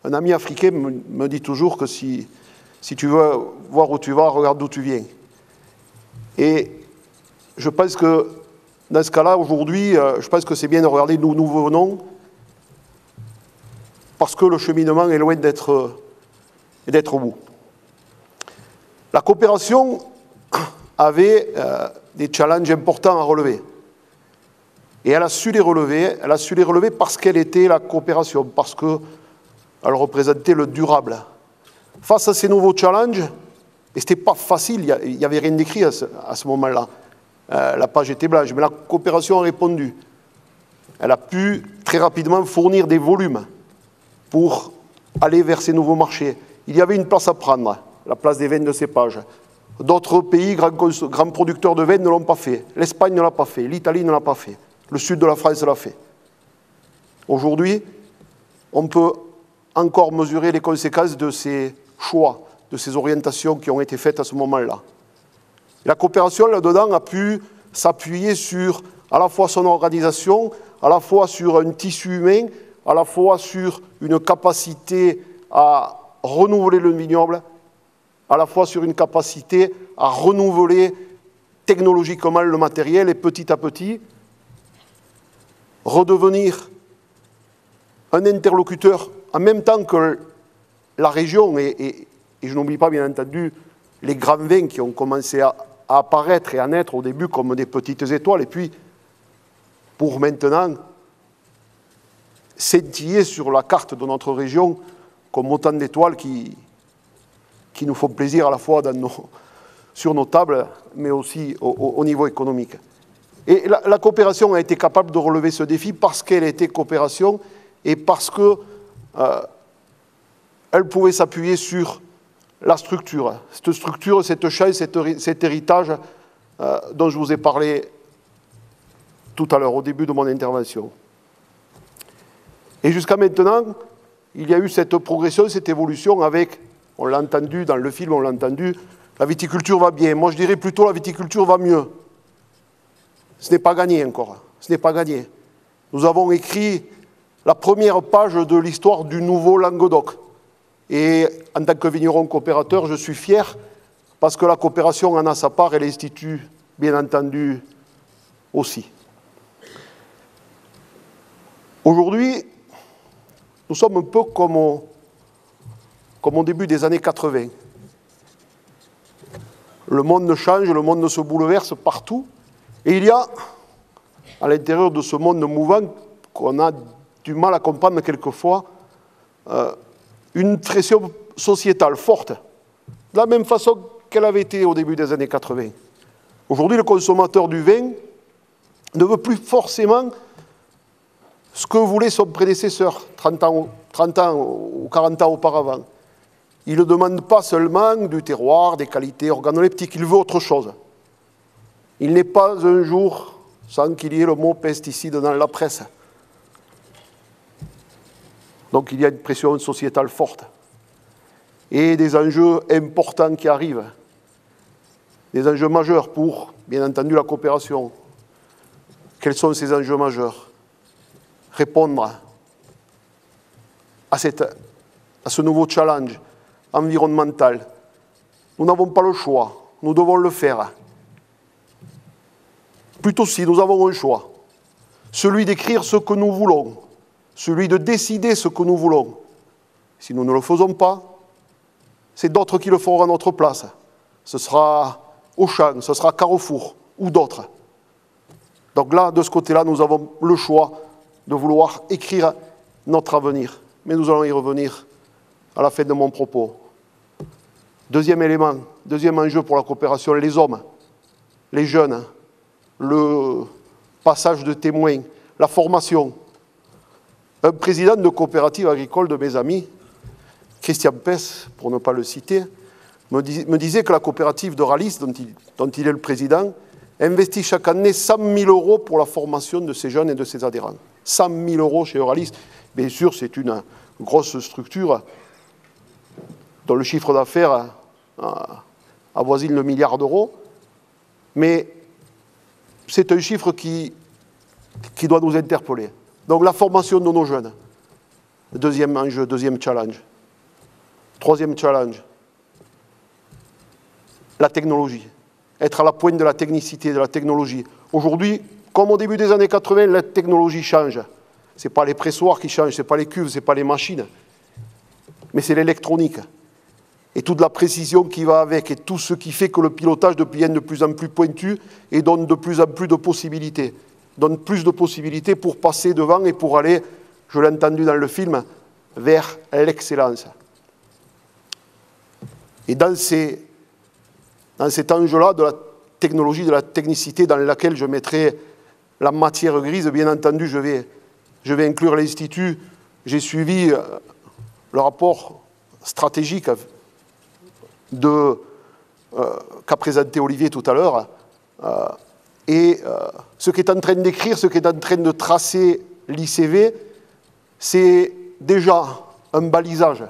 Un ami africain me dit toujours que si tu veux voir où tu vas, regarde d'où tu viens. Et je pense que dans ce cas-là, aujourd'hui, je pense que c'est bien de regarder d'où nous venons, parce que le cheminement est loin d'être au bout. La coopération avait des challenges importants à relever. Et elle a su les relever parce qu'elle était la coopération, parce qu'elle représentait le durable. Face à ces nouveaux challenges, et ce n'était pas facile, il n'y avait rien d'écrit à ce moment-là, la page était blanche, mais la coopération a répondu. Elle a pu très rapidement fournir des volumes pour aller vers ces nouveaux marchés. Il y avait une place à prendre, la place des vins de cépage. D'autres pays, grands producteurs de vins, ne l'ont pas fait. L'Espagne ne l'a pas fait, l'Italie ne l'a pas fait. Le sud de la France l'a fait. Aujourd'hui, on peut encore mesurer les conséquences de ces choix, de ces orientations qui ont été faites à ce moment-là. La coopération, là-dedans, a pu s'appuyer sur à la fois son organisation, à la fois sur un tissu humain, à la fois sur une capacité à renouveler le vignoble, à la fois sur une capacité à renouveler technologiquement le matériel et petit à petit redevenir un interlocuteur en même temps que la région, et je n'oublie pas bien entendu les grands vins qui ont commencé à apparaître et à naître au début comme des petites étoiles, et puis pour maintenant scintiller sur la carte de notre région comme autant d'étoiles qui nous font plaisir à la fois sur nos tables, mais aussi au niveau économique. Et la coopération a été capable de relever ce défi parce qu'elle était coopération et parce qu'elle pouvait s'appuyer sur la structure. Cette structure, cette chaîne, cet héritage dont je vous ai parlé tout à l'heure, au début de mon intervention. Et jusqu'à maintenant, il y a eu cette progression, cette évolution avec, on l'a entendu dans le film, on l'a entendu, la viticulture va bien. Moi, je dirais plutôt la viticulture va mieux. Ce n'est pas gagné encore, ce n'est pas gagné. Nous avons écrit la première page de l'histoire du nouveau Languedoc. Et en tant que vigneron coopérateur, je suis fier parce que la coopération en a sa part et l'Institut, bien entendu, aussi. Aujourd'hui, nous sommes un peu comme au début des années 80. Le monde change, le monde se bouleverse partout. Et il y a, à l'intérieur de ce monde mouvant, qu'on a du mal à comprendre quelquefois, une pression sociétale forte, de la même façon qu'elle avait été au début des années 80. Aujourd'hui, le consommateur du vin ne veut plus forcément ce que voulait son prédécesseur 30 ans ou 40 ans auparavant. Il ne demande pas seulement du terroir, des qualités organoleptiques, il veut autre chose. Il n'est pas un jour sans qu'il y ait le mot pesticide dans la presse. Donc il y a une pression sociétale forte. Et des enjeux importants qui arrivent. Des enjeux majeurs pour, bien entendu, la coopération. Quels sont ces enjeux majeurs? Répondre à ce nouveau challenge environnemental. Nous n'avons pas le choix, nous devons le faire. Plutôt si nous avons un choix, celui d'écrire ce que nous voulons, celui de décider ce que nous voulons. Si nous ne le faisons pas, c'est d'autres qui le feront à notre place. Ce sera Auchan, ce sera Carrefour ou d'autres. Donc là, de ce côté-là, nous avons le choix de vouloir écrire notre avenir. Mais nous allons y revenir à la fin de mon propos. Deuxième élément, deuxième enjeu pour la coopération, les hommes, les jeunes, le passage de témoins, la formation. Un président de coopérative agricole de mes amis, Christian Pess, pour ne pas le citer, me disait que la coopérative de Ralis, dont il est le président, investit chaque année 100 000 euros pour la formation de ces jeunes et de ces adhérents. 100 000 euros chez Euralis. Bien sûr, c'est une grosse structure dont le chiffre d'affaires avoisine le milliard d'euros, mais c'est un chiffre qui doit nous interpeller. Donc la formation de nos jeunes, Deuxième enjeu, deuxième challenge. Troisième challenge, la technologie. Être à la pointe de la technicité, de la technologie. Aujourd'hui, comme au début des années 80, la technologie change. Ce n'est pas les pressoirs qui changent, ce n'est pas les cuves, ce n'est pas les machines, mais c'est l'électronique. Et toute la précision qui va avec, et tout ce qui fait que le pilotage devient de plus en plus pointu et donne de plus en plus de possibilités. Donne plus de possibilités pour passer devant et pour aller, je l'ai entendu dans le film, vers l'excellence. Et dans cet enjeu-là de la technologie, de la technicité dans laquelle je mettrai la matière grise, bien entendu, je vais inclure l'Institut. J'ai suivi le rapport stratégique qu'a présenté Olivier tout à l'heure. Ce qu'est en train d'écrire, ce qu'est en train de tracer l'ICV, c'est déjà un balisage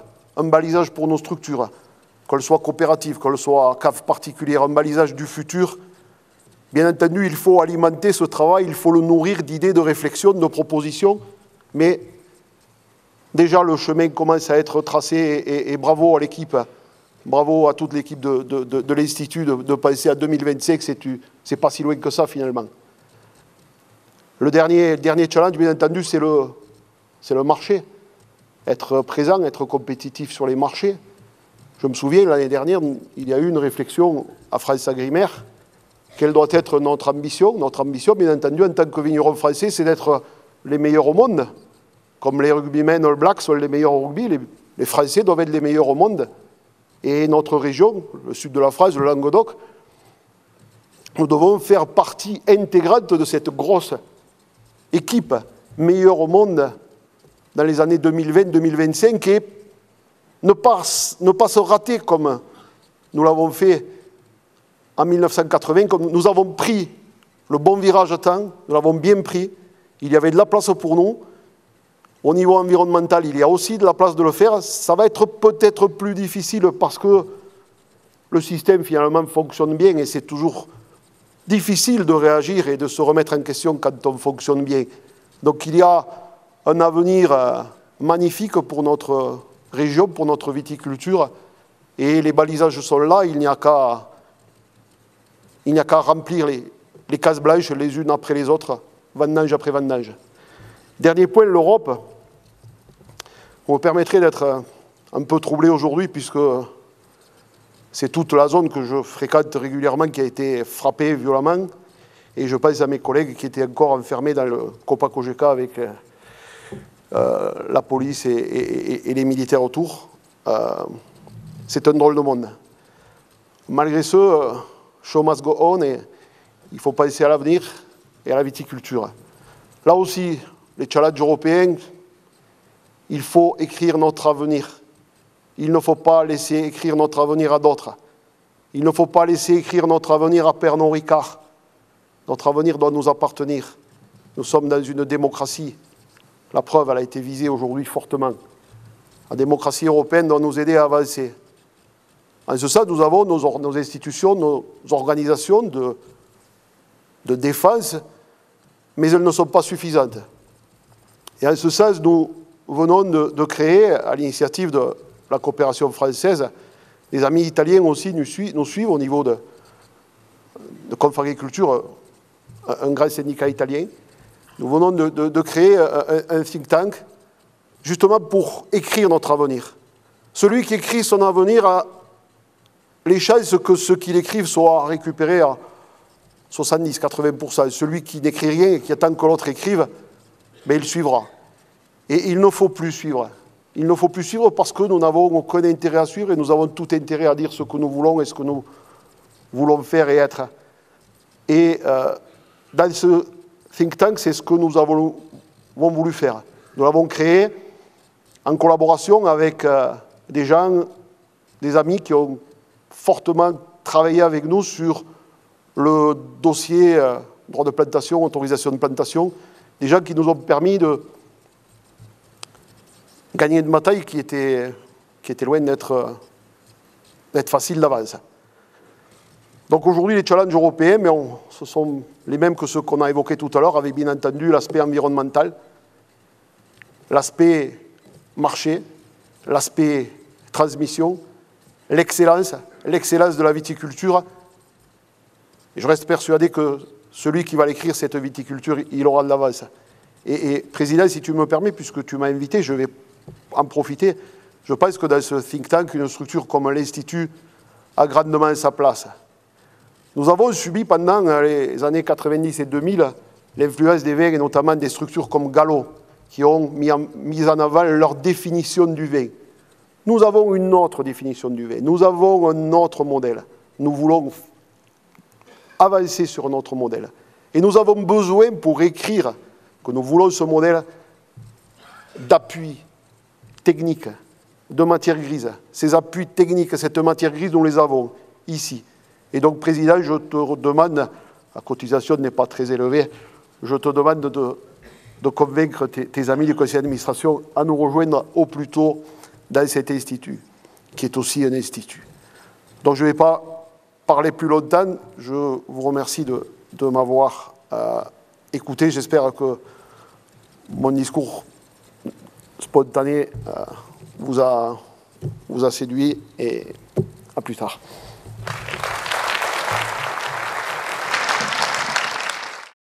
pour nos structures, qu'elles soient coopératives, qu'elles soient caves particulières, un balisage du futur. Bien entendu, il faut alimenter ce travail, il faut le nourrir d'idées, de réflexions, de propositions, mais déjà le chemin commence à être tracé et bravo à l'équipe, bravo à toute l'équipe de l'Institut de penser à 2025, c'est pas si loin que ça finalement. Le dernier challenge, bien entendu, c'est le marché. Être présent, être compétitif sur les marchés. Je me souviens, l'année dernière, il y a eu une réflexion à France-Agrimer. Quelle doit être notre ambition? Notre ambition, bien entendu, en tant que vigneron français, c'est d'être les meilleurs au monde. Comme les rugbymen All Blacks sont les meilleurs au rugby, les Français doivent être les meilleurs au monde. Et notre région, le sud de la France, le Languedoc, nous devons faire partie intégrante de cette grosse équipe meilleure au monde dans les années 2020-2025 et ne pas se rater comme nous l'avons fait en 1980, comme nous avons pris le bon virage à temps, nous l'avons bien pris, il y avait de la place pour nous. Au niveau environnemental, il y a aussi de la place de le faire. Ça va être peut-être plus difficile parce que le système finalement fonctionne bien et c'est toujours difficile de réagir et de se remettre en question quand on fonctionne bien. Donc il y a un avenir magnifique pour notre région, pour notre viticulture et les balisages sont là, il n'y a qu'à remplir les cases blanches les unes après les autres, vendange après vendange. Dernier point, l'Europe. Vous me permettrez d'être un peu troublé aujourd'hui puisque c'est toute la zone que je fréquente régulièrement qui a été frappée violemment. Et je pense à mes collègues qui étaient encore enfermés dans le Copa-Cogeca avec la police et les militaires autour. C'est un drôle de monde. Malgré ce, show must go on et il faut penser à l'avenir et à la viticulture. Là aussi, les challenges européens, il faut écrire notre avenir. Il ne faut pas laisser écrire notre avenir à d'autres. Il ne faut pas laisser écrire notre avenir à Pernod Ricard. Notre avenir doit nous appartenir. Nous sommes dans une démocratie. La preuve, elle a été visée aujourd'hui fortement. La démocratie européenne doit nous aider à avancer. En ce sens, nous avons nos institutions, nos organisations de défense, mais elles ne sont pas suffisantes. Et en ce sens, nous venons de créer, à l'initiative de la coopération française, les amis italiens aussi nous suivent au niveau de Confagriculture, un grand syndicat italien. Nous venons de créer un think tank, justement pour écrire notre avenir. Celui qui écrit son avenir a les chances que ceux qui l'écrivent soient récupérés à 70-80%. Celui qui n'écrit rien et qui attend que l'autre écrive, ben il suivra. Et il ne faut plus suivre. Il ne faut plus suivre parce que nous n'avons aucun intérêt à suivre et nous avons tout intérêt à dire ce que nous voulons et ce que nous voulons faire et être. Et dans ce think tank, c'est ce que nous avons voulu faire. Nous l'avons créé en collaboration avec des gens, des amis qui ont fortement travaillé avec nous sur le dossier droit de plantation, autorisation de plantation, des gens qui nous ont permis de gagner une bataille qui était loin d'être facile d'avance. Donc aujourd'hui, les challenges européens, mais ce sont les mêmes que ceux qu'on a évoqués tout à l'heure, avec bien entendu l'aspect environnemental, l'aspect marché, l'aspect transmission, l'excellence de la viticulture. Et je reste persuadé que celui qui va l'écrire, cette viticulture, il aura de l'avance. Et Président, si tu me permets, puisque tu m'as invité, je vais en profiter. Je pense que dans ce think tank, une structure comme l'Institut a grandement sa place. Nous avons subi pendant les années 90 et 2000 l'influence des vins et notamment des structures comme Gallo qui ont mis en avant leur définition du vin. Nous avons une autre définition du vin, nous avons un autre modèle. Nous voulons avancer sur notre modèle. Et nous avons besoin, pour écrire que nous voulons ce modèle, d'appui technique, de matière grise. Ces appuis techniques, cette matière grise, nous les avons ici. Et donc, Président, je te demande, la cotisation n'est pas très élevée, je te demande de convaincre tes amis du conseil d'administration à nous rejoindre au plus tôt dans cet institut, qui est aussi un institut. Donc, je ne vais pas parler plus longtemps. Je vous remercie de m'avoir écouté. J'espère que mon discours spontané vous a séduit et à plus tard.